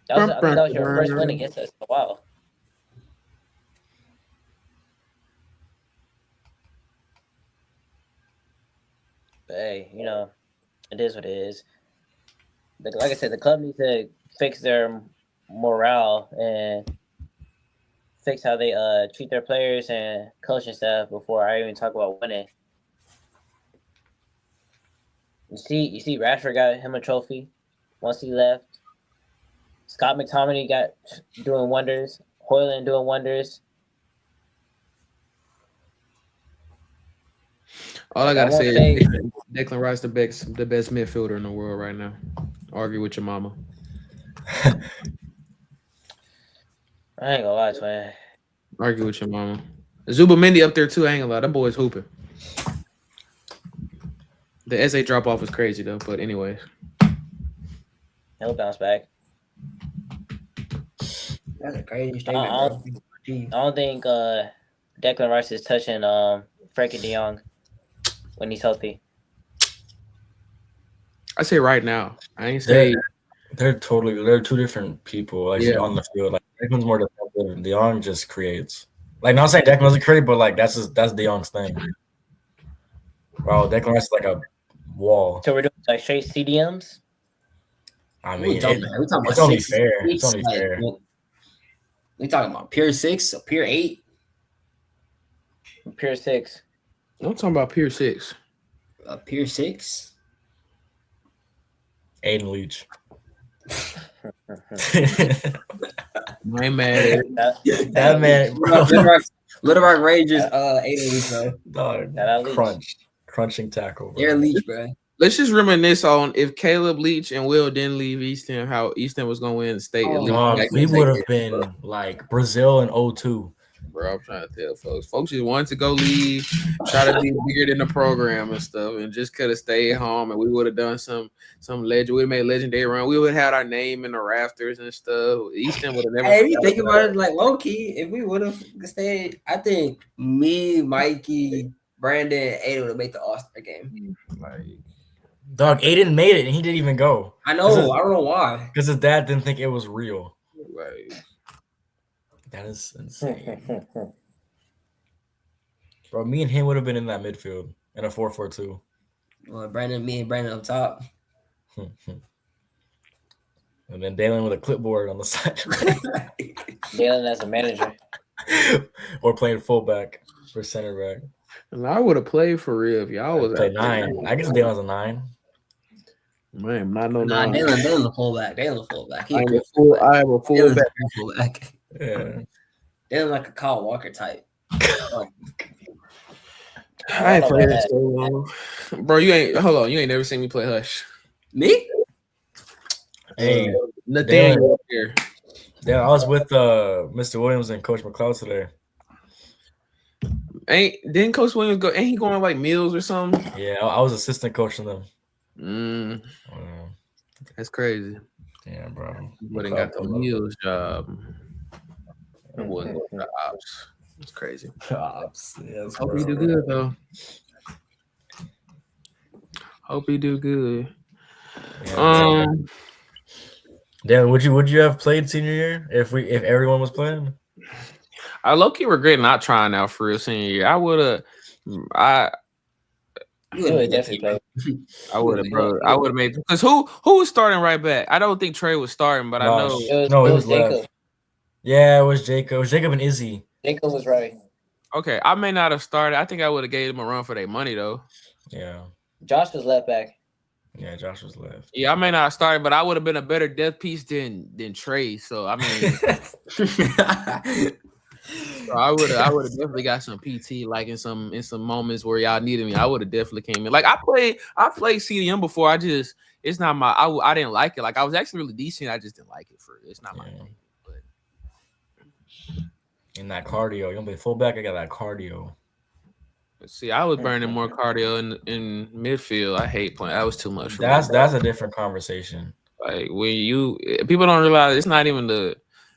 I think that was your first win against us in a while. But hey, it is what it is. Like I said, the club needs to fix their morale and fix how they treat their players and coaching staff before I even talk about winning. You see, Rashford got him a trophy once he left. Scott McTominay got doing wonders. Hoyland doing wonders. All I gotta say is Declan Rice the best midfielder in the world right now. Argue with your mama. I ain't gonna lie, man. Argue with your mama. Zubamendi up there too. I ain't gonna lie, that boy's hooping. The SA drop off was crazy though. But anyways, he'll bounce back. That's a crazy statement. I don't think Declan Rice is touching Frankie De Jong when he's healthy. I say right now. I ain't say they're two different people. Like on the field, like Deckman's more defensive, and De Jong just creates. Like, not saying Declan wasn't creative, but like that's De Jong's thing. Bro, Declan Rice is like a wall. So we're doing like straight CDMs. I mean, we talking about it's only 6, fair. 6, It's only like, fair. We talking about pure 6, or pure 8? Pure 6. I'm talking about pure 6. Pure 6. Aiden Leach. I ain't mad at it. That man, bro. Little Rock Rangers, Aiden Leach, bro. Dog, crunching tackle, bro. Air Leach, bro. Let's just reminisce on if Caleb Leach and Will didn't leave Easton, how Easton was going to win the state. We would have been like Brazil in 02. Bro, I'm trying to tell folks. Folks just wanted to go leave, try to be weird in the program and stuff, and just could have stayed home, and we would have done some legend. We made legendary run. We would have had our name in the rafters and stuff. Easton would have never. Hey, you think about it, like low key, if we would have stayed, I think me, Mikey, Brandon, and Aiden would have made the All-Star game. Like, dog, Aiden made it, and he didn't even go. I know. I don't know why. Because his dad didn't think it was real. Like, that is insane. Bro, me and him would have been in that midfield in a 4-4-2. Well, me and Brandon up top. And then Dalen with a clipboard on the side. Dalen as a manager. Or playing fullback for center back. And I would have played for real if y'all was at 9. I guess Dalen's a 9. Man, not no Nah, 9. Dalen the fullback. Dalen the fullback. I am a fullback. Yeah. Dalen like a Kyle Walker type. I ain't played it so long. Bro, you ain't never seen me play Hush. Me? Hey, Nathaniel here. Yeah, I was with Mr. Williams and Coach McLeod today. Didn't Coach Williams go? Ain't he going like meals or something? Yeah, I was assistant coaching them. That's crazy. Yeah, bro. Wouldn't got the meals job. I wouldn't go for the ops. It's crazy. Ops. Yes, hope you do good though. Hope you do good. Yeah, Dan, would you have played senior year if everyone was playing? I low-key regret not trying out for real senior year. I would have. You would definitely play. I would have, bro. I would have made because who was starting right back? I don't think Trey was starting, but I know it was Jacob. Left. Yeah, it was Jacob. It was Jacob and Izzy. Jacob was right. Okay, I may not have started. I think I would have gave them a run for their money though. Yeah. Josh was left back. Yeah, Josh was left. Yeah, I may not have started, but I would have been a better death piece than Trey. So I mean, so I would have definitely got some PT like in some moments where y'all needed me. I would have definitely came in. Like I played CDM before. It's not my. I didn't like it. Like I was actually really decent. I just didn't like it for it. It's not my thing. But in that cardio, you gonna be fullback. I got that cardio. See, I was burning more cardio in midfield. I hate playing. That was too much for me. That's a different conversation. Like when people don't realize it's not even the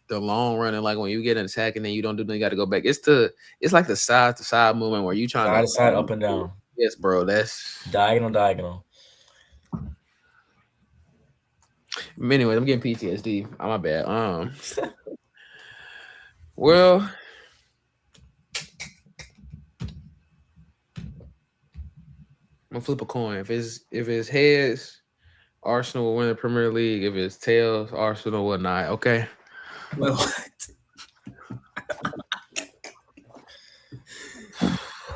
long running. Like when you get an attack and then you don't do, then you got to go back. It's like the side to side movement where you trying side up and down. Yes, bro. That's diagonal. Anyway, I'm getting PTSD. Oh, my bad. Well. I'm gonna flip a coin. If it's heads, Arsenal will win the Premier League. If it's tails, Arsenal will not. Okay. Wait, what?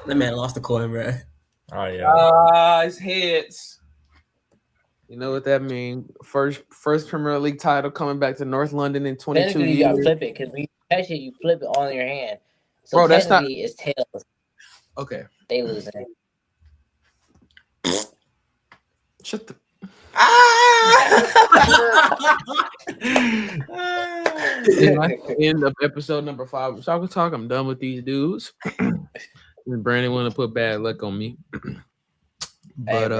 That man lost the coin, bro. Oh yeah. It's heads. You know what that means? First Premier League title coming back to North London in 22 years. You gotta flip it because when you catch it, you flip it on your hand. So bro, that's not. It's tails. Okay. They losing. Shut the. End of episode number 5 of Soccer Talk. I'm done with these dudes. And Brandon want to put bad luck on me, but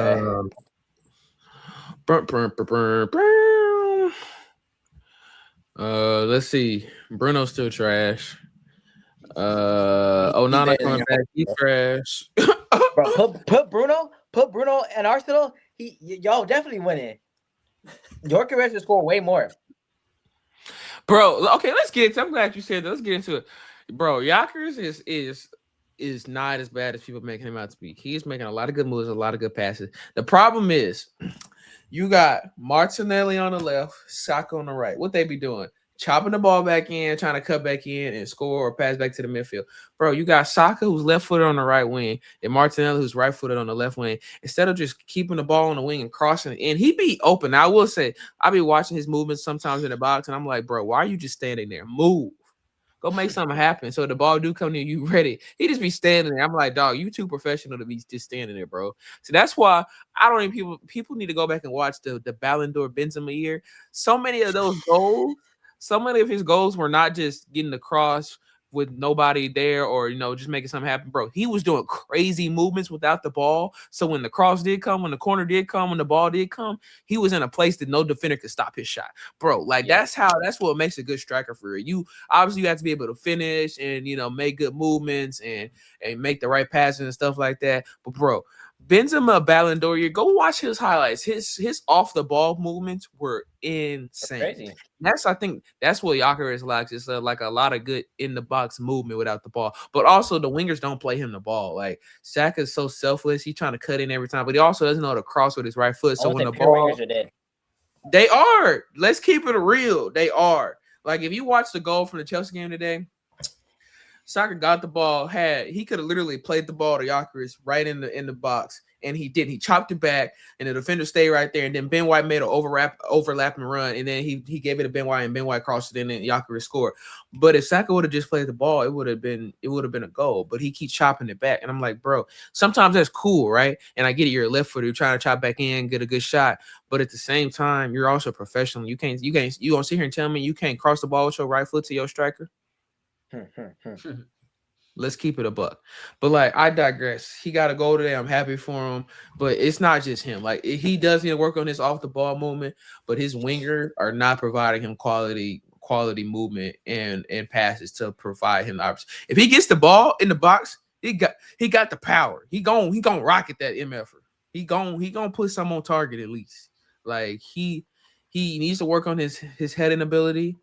let's see. Bruno's still trash. Onana coming back. He's trash. Bro, put Bruno and Arsenal. Y'all definitely winning. Gyokeres will score way more. Bro, okay, let's get into. I'm glad you said that. Let's get into it, bro. Gyokeres is not as bad as people making him out to be. He's making a lot of good moves, a lot of good passes. The problem is, you got Martinelli on the left, Saka on the right. What they be doing? Chopping the ball back in, trying to cut back in and score or pass back to the midfield. Bro, you got Saka who's left-footed on the right wing and Martinelli who's right-footed on the left wing. Instead of just keeping the ball on the wing and crossing it in, he be open. Now, I will say, I be watching his movements sometimes in the box, and I'm like, bro, why are you just standing there? Move. Go make something happen. So the ball do come near you ready. He just be standing there. I'm like, dog, you too professional to be just standing there, bro. So that's why I don't even people need to go back and watch the Ballon d'Or Benzema year. So many of those goals, so many of his goals were not just getting across with nobody there or just making something happen, bro. He was doing crazy movements without the ball. So when the cross did come, when the corner did come, when the ball did come, he was in a place that no defender could stop his shot, bro. Like that's what makes a good striker for you. Obviously you have to be able to finish and make good movements and make the right passes and stuff like that. But bro, Benzema Ballon d'Or year, go watch his highlights. His off the ball movements were insane. Crazy. I think that's what Gyokeres lacks. It's like a lot of good in the box movement without the ball. But also the wingers don't play him the ball. Like Saka is so selfless. He's trying to cut in every time, but he also doesn't know how to cross with his right foot. So when the ball, wingers are dead. They are. Let's keep it real. They are. Like if you watch the goal from the Chelsea game today, Saka got the ball. He could have literally played the ball to Gyokeres right in the box. And he did. He chopped it back, and the defender stayed right there. And then Ben White made an overlapping run, and then he gave it to Ben White, and Ben White crossed it in, and Gyokeres scored. But if Saka would have just played the ball, it would have been a goal. But he keeps chopping it back, and I'm like, bro, sometimes that's cool, right? And I get it, you're a left footer, you're trying to chop back in, get a good shot. But at the same time, you're also a professional. You gonna sit here and tell me you can't cross the ball with your right foot to your striker? Let's keep it a buck. But like, I digress. He got a goal today. I'm happy for him. But it's not just him. Like he does need to work on his off the ball movement, but his wingers are not providing him quality movement and passes to provide him the option. If he gets the ball in the box, he got the power. He gonna rocket that MF. He gonna put some on target at least. Like he needs to work on his heading ability,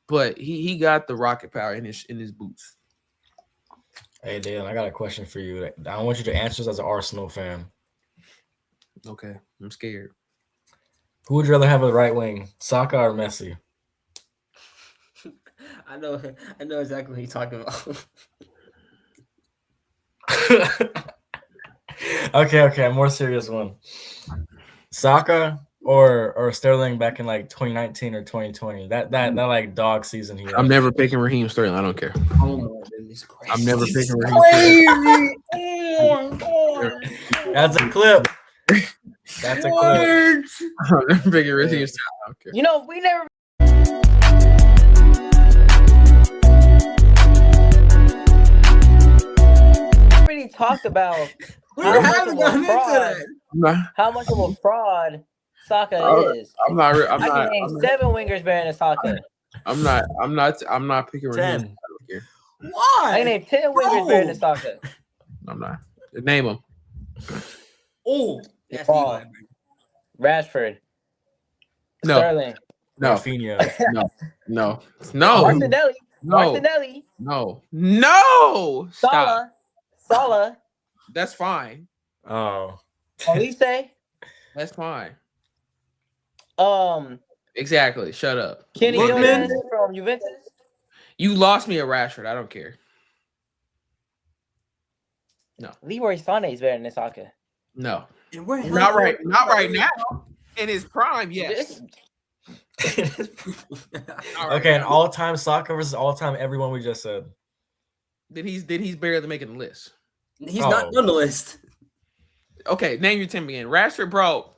but he got the rocket power in his boots. Hey, Dan, I got a question for you. I want you to answer this as an Arsenal fan. Okay, I'm scared. Who would you rather have a right wing, Saka or Messi? I know exactly what you're talking about. Okay, a more serious one. Saka or Sterling back in like 2019 or 2020. That like dog season here. I'm never picking Raheem Sterling. I don't care. Oh my goodness Christ. I'm never picking Raheem Sterling. That's a clip. That's a clip. I'm never picking Raheem Sterling. I don't care. We never really talked about how much of a fraud Saka is. I'm not. I can name 7 wingers better than Saka. I'm not picking Raheem. Why? I can name 10 wingers better than Saka. I'm not. Name them. Oh, that's Paul, Rashford, no. Sterling, No. Rafinha. No. Martinelli. No. Martinelli. No. Stop. Salah. That's fine. Oh. Olise. That's fine. Exactly. Shut up. Kenny Gyokeres from Juventus. You lost me at Rashford. I don't care. No. Leroy Sané is better than Saka. No. Not right now. In his prime, yes. Okay, an all-time Saka versus all-time everyone we just said. Then he's barely making the list. He's not on the list. Okay, name your team again. Rashford, bro.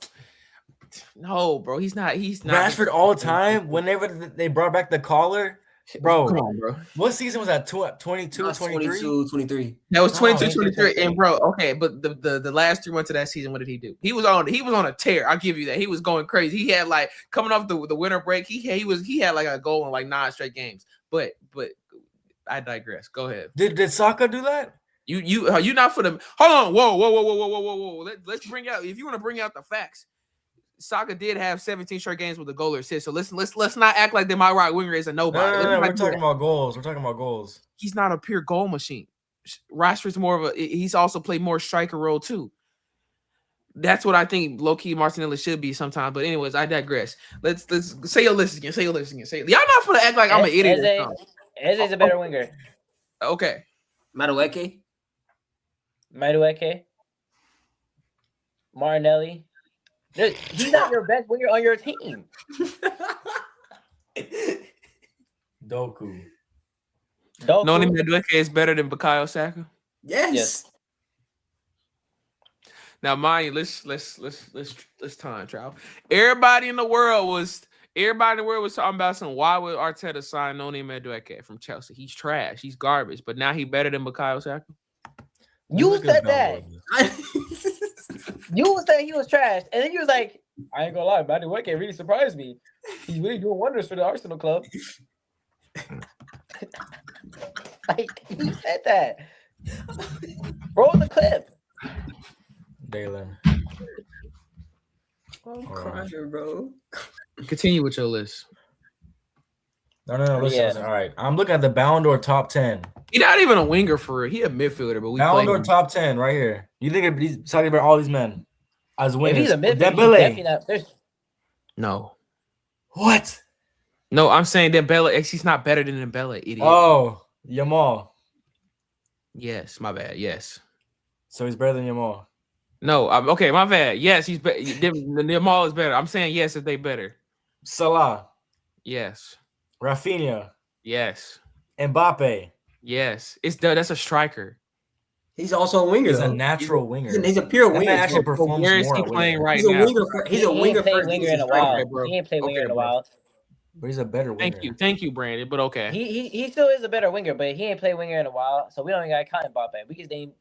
No, bro. He's not. Rashford all time. Whenever they brought back the collar, bro. Come on, bro. What season was that? 22, 23? 23. That was 22, 23. And bro, okay, but the last 3 months of that season, what did he do? He was on a tear. I'll give you that. He was going crazy. He had like coming off the winter break. He had like a goal in like 9 straight games. But I digress. Go ahead. Did Saka do that? You not for the hold on. Whoa. Let's bring out if you want to bring out the facts. Saka did have 17 straight games with a goal or assist. So let's not act like my right winger is a nobody. No. We're talking about goals. We're talking about goals. He's not a pure goal machine. Rashford's more of a. He's also played more striker role too. That's what I think low-key Martinelli should be sometimes. But anyways, I digress. Let's say your list again. Say your list again. Say y'all not gonna act like I'm an idiot. Eze's a better winger. Okay. Madueke. Martinelli. He's not your best winger on your team. Doku. Noni Madueke is better than Bukayo Saka? Yes. Now, mind you, let's time travel. Everybody in the world was talking about why would Arteta sign Noni Madueke from Chelsea? He's trash. He's garbage. But now he's better than Bukayo Saka? You said that. You said he was trash, and then you was like, "I ain't gonna lie, Madueke really surprised me. He's really doing wonders for the Arsenal club." Like you said that. Roll the clip. Dalen. I'm crying, bro. Continue with your list. No. Listen. All right. I'm looking at the Ballon d'Or top 10. He's not even a winger for it. He a midfielder, but we Ballon d'Or top 10 right here. You think he's talking about all these men as wingers? If he's a midfielder, Dembele. he's definitely not. No. What? No, I'm saying Dembele. He's not better than Dembele, idiot. Oh, Yamal. Yes, my bad. Yes. So he's better than Yamal. No, okay, my bad. Yes, he's better. Yamal is better. I'm saying yes if they better. Salah. Yes. Rafinha. Yes. Mbappe. Yes. That's a striker. He's also a winger. He's a natural winger. He's a pure winger. Actually performs where is more he playing right he's now? He's a winger. He ain't played winger in a while. He ain't played winger in a while. But he's a better winger. Thank you, Brandon. But okay. He still is a better winger, but he ain't played winger in a while. So we don't even got to count Mbappe. We can name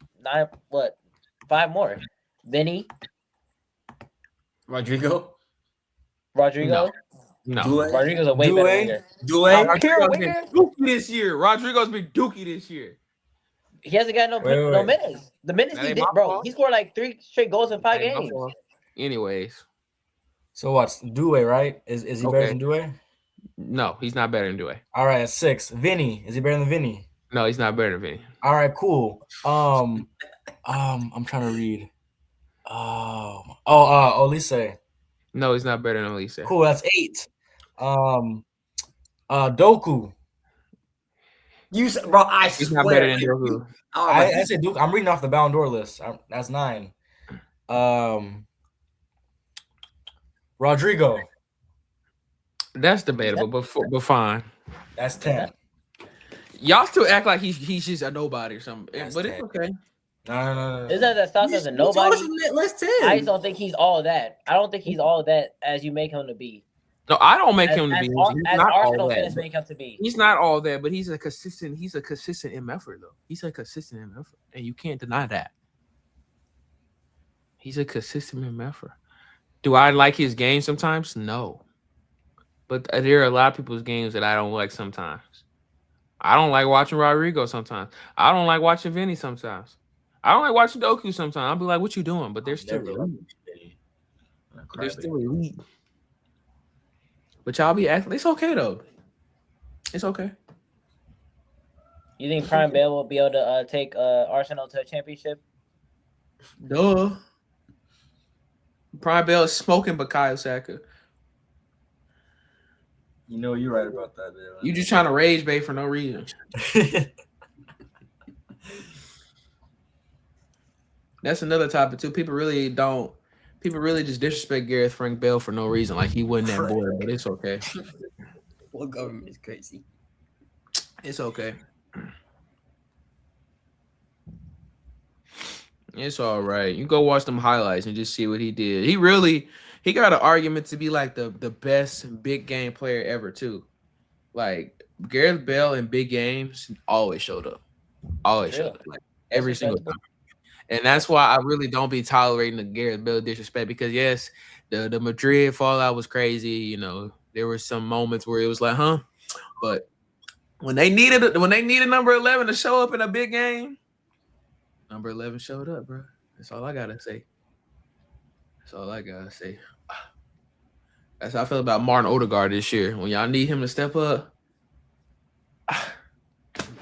5 more. Vinny. Rodrigo. No. Rodrigo's a way better winger. Rodrigo's been dookie this year. Rodrigo's been dookie this year. He hasn't got no minutes. The minutes he did, bro. He scored like 3 straight goals in 5 games. Anyways. So what's Doué, right? Is he better than Doué? No, he's not better than Doué. All right, at 6. Vinny. Is he better than Vinny? No, he's not better than Vinny. All right, cool. I'm trying to read. Olise. No, he's not better than Olise. Cool, that's 8. Doku. Bro, he's not better than Doku. I said Doku. I'm reading off the Ballon d'Or list. That's 9. Rodrigo. That's debatable, but fine. That's 10. Y'all still act like he's just a nobody or something, but 10. It's okay. No. Isn't that stuff as a nobody? Let's 10. I just don't think he's all that. I don't think he's all that as you make him to be. No, I don't make him to be. As Arsenal fans make him to be. He's not all that, but he's a consistent MFer though. He's a consistent MFer, and you can't deny that. He's a consistent MFer. Do I like his game sometimes? No. But there are a lot of people's games that I don't like sometimes. I don't like watching Rodrigo sometimes. I don't like watching Vinny sometimes. I don't like watching Doku sometimes. I'll be like, what you doing? But they're still elite. They're still elite. But y'all be acting. It's okay, though. It's okay. You think Prime Bale will be able to take Arsenal to a championship? Duh. Prime Bale is smoking Bukayo Saka. You know you're right about that, man. You just trying to rage bait for no reason. That's another topic too. People really just disrespect Gareth Frank Bale for no reason. Like he wasn't that boy, but it's okay. Well, government is crazy. It's okay. It's all right. You go watch them highlights and just see what he did. He got an argument to be like the best big game player ever too. Like Gareth Bale in big games always showed up. Always showed up. Like every single time. And that's why I really don't be tolerating the Gareth Bale disrespect because yes, the Madrid fallout was crazy. You know, there were some moments where it was like, huh? But when they needed number 11 to show up in a big game, number 11 showed up, bro. That's all I gotta say. That's all I gotta say. That's how I feel about Martin Odegaard this year. When y'all need him to step up, I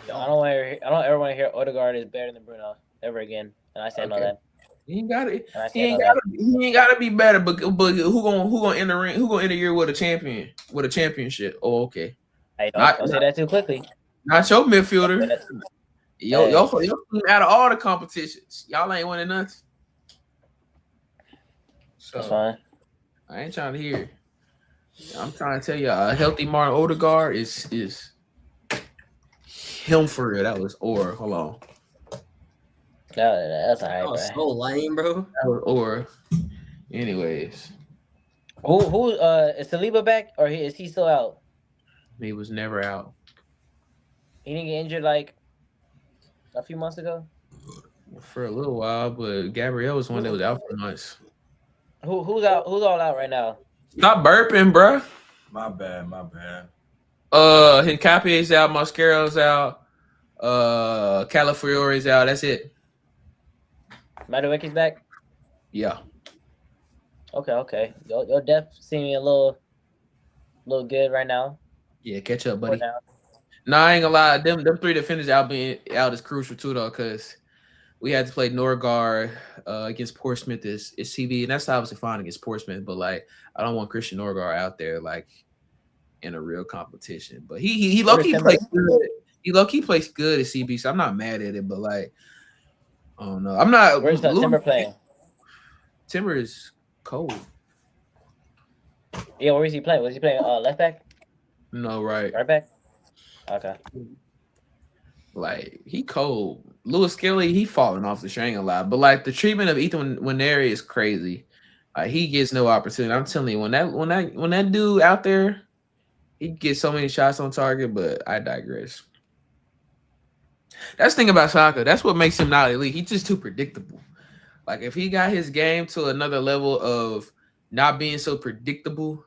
don't ever want to hear Odegaard is better than Bruno ever again. And I stand on that. He ain't got it. And I He stand ain't on got. He ain't got to be better. But who gonna enter ring? Who gonna enter year with a championship? Oh, okay. Hey, don't say that too quickly. Not your midfielder. Yo, Hey. y'all out of all the competitions, y'all ain't winning nothing. So, That's fine. I ain't trying to hear it. I'm trying to tell you, a healthy Martin Odegaard is him for real. That was Aura. Hold on. That's all right, That was so lame, bro. That was Aura. Anyways, who is Saliba back or is he still out? he was never out. He didn't get injured like a few months ago. For a little while, but Gabrielle was one that was out for months. Who's out? Who's all out right now? Stop burping, bro. My bad. Hincapié's out, Mascaro's out, Calafiore's out. That's it. Madueke's back? Yeah. Okay. Your depth seeming a little good right now. Yeah, catch up, buddy. Nah, I ain't gonna lie. Them three defenders being out is crucial too, though, because we had to play Norgard against Portsmouth is CB, and that's obviously fine against Portsmouth. But like, I don't want Christian Norgard out there like in a real competition. But he low key plays good. He low key plays good at CB, so I'm not mad at it. But like, I don't know. I'm not. Where's Timber playing? Timber is cold. Yeah, where is he playing? Was he playing left back? No, right back. Okay. Like, he cold. Lewis Skelly, he falling off the string a lot. But like, the treatment of Ethan Nwaneri is crazy. He gets no opportunity. I'm telling you, when that dude out there, he gets so many shots on target. But I digress. That's the thing about Saka. That's what makes him not elite. He's just too predictable. Like, if he got his game to another level of not being so predictable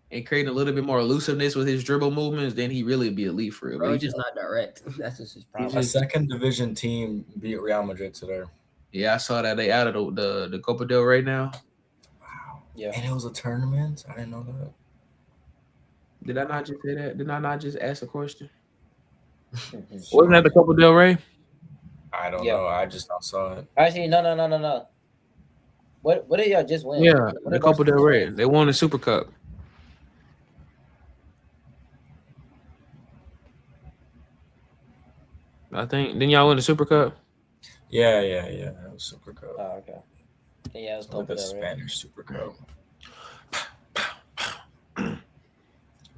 and creating a little bit more elusiveness with his dribble movements, then he really be elite for real. Bro, he's just not direct. That's just his problem. A second division team beat Real Madrid today. Yeah, I saw that they out of the Copa del Rey now. Wow. Yeah. And it was a tournament? I didn't know that. Did I not just say that? Did I not just ask a question? Wasn't that the Copa del Rey? I don't know. I just not saw it. Actually, no. What did y'all just win? Yeah, the Copa del Rey. They won the Super Cup. I think. Didn't y'all win the Super Cup? Yeah. That was Super Cup. Oh, okay. Yeah, it was Copa del Rey. Spanish Super Cup.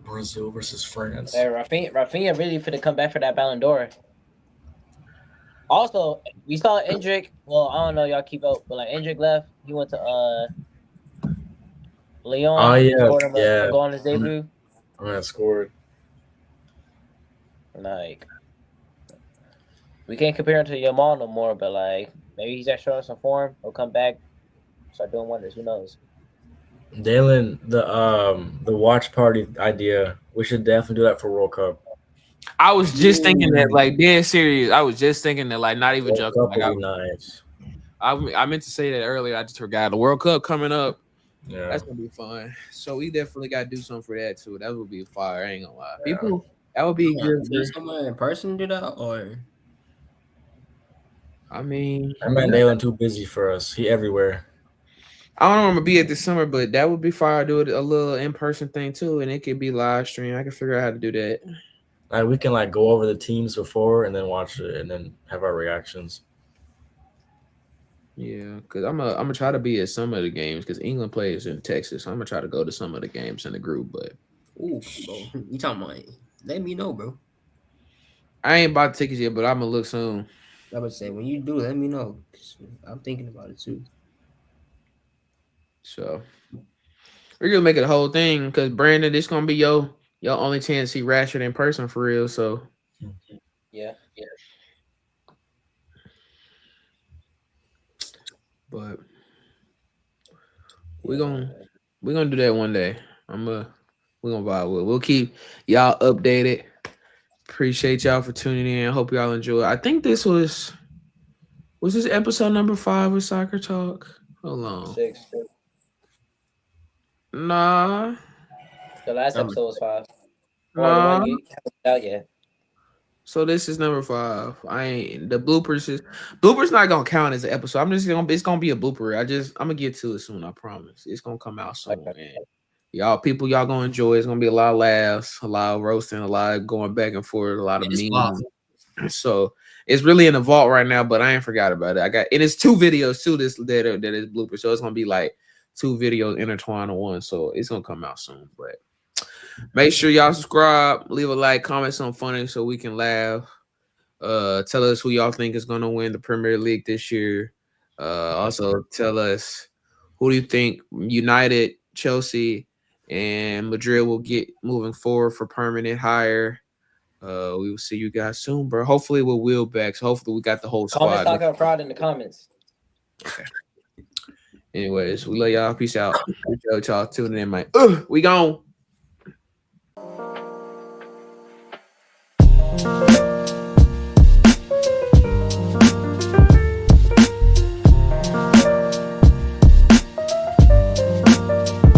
Brazil versus France. Hey, Rafinha really finna come back for that Ballon d'Or. Also, we saw Endrick. Well, I don't know, y'all keep up, but like Endrick left. He went to Lyon. Oh yeah, Go on his debut. I scored. Like, we can't compare him to Yamal no more, but like maybe he's at showing some form. He'll come back, start doing wonders. Who knows? Dalen, the watch party idea. We should definitely do that for World Cup. I was just thinking that, like, dead serious. I was just thinking that, like, not even joking. Like, nice. I meant to say that earlier. I just forgot. The World Cup coming up. Yeah, that's gonna be fun. So we definitely got to do something for that too. That would be fire. I ain't gonna lie. People, that would be good. Do someone in person do that, or? I mean, Dalen too busy for us. He everywhere. I don't know where I'm gonna be at this summer, but that would be fire. Do it a little in-person thing too, and it could be live stream. I can figure out how to do that. Like, we can like go over the teams before and then watch it and then have our reactions. Yeah, because I'm gonna try to be at some of the games because England plays in Texas. So I'm gonna try to go to some of the games in the group. But ooh, bro, you talking about? Let me know, bro. I ain't bought tickets yet, but I'm gonna look soon. I would say when you do, let me know. I'm thinking about it too. So we're gonna make it a whole thing because Brandon, this gonna be your only chance to see Rashford in person for real. So yeah. But we're gonna do that one day. We're gonna vibe with it. We'll keep y'all updated. Appreciate y'all for tuning in. Hope y'all enjoy. I think this was this episode number 5 with Soccer Talk? Hold on. 6. Nah. The last episode was 5. Or the Nah. one you haven't put out yet. So this is number 5. I ain't the bloopers not gonna count as an episode. It's gonna be a blooper. I'm gonna get to it soon. I promise. It's gonna come out soon, man. Y'all gonna enjoy. It's gonna be a lot of laughs, a lot of roasting, a lot of going back and forth, a lot of memes. So it's really in the vault right now, but I ain't forgot about it. It's 2 videos too. That is blooper. So it's gonna be like 2 videos intertwined in one. So it's gonna come out soon, but. Make sure y'all subscribe, leave a like, comment something funny so we can laugh. Tell us who y'all think is going to win the Premier League this year. Also, tell us who do you think United, Chelsea, and Madrid will get moving forward for permanent hire. We will see you guys soon, bro. Hopefully, we're Will back. So hopefully, we got the whole squad. Comment Soccer Proud in the comments. Okay. Anyways, we love y'all. Peace out. Y'all tuning in, man. We gone.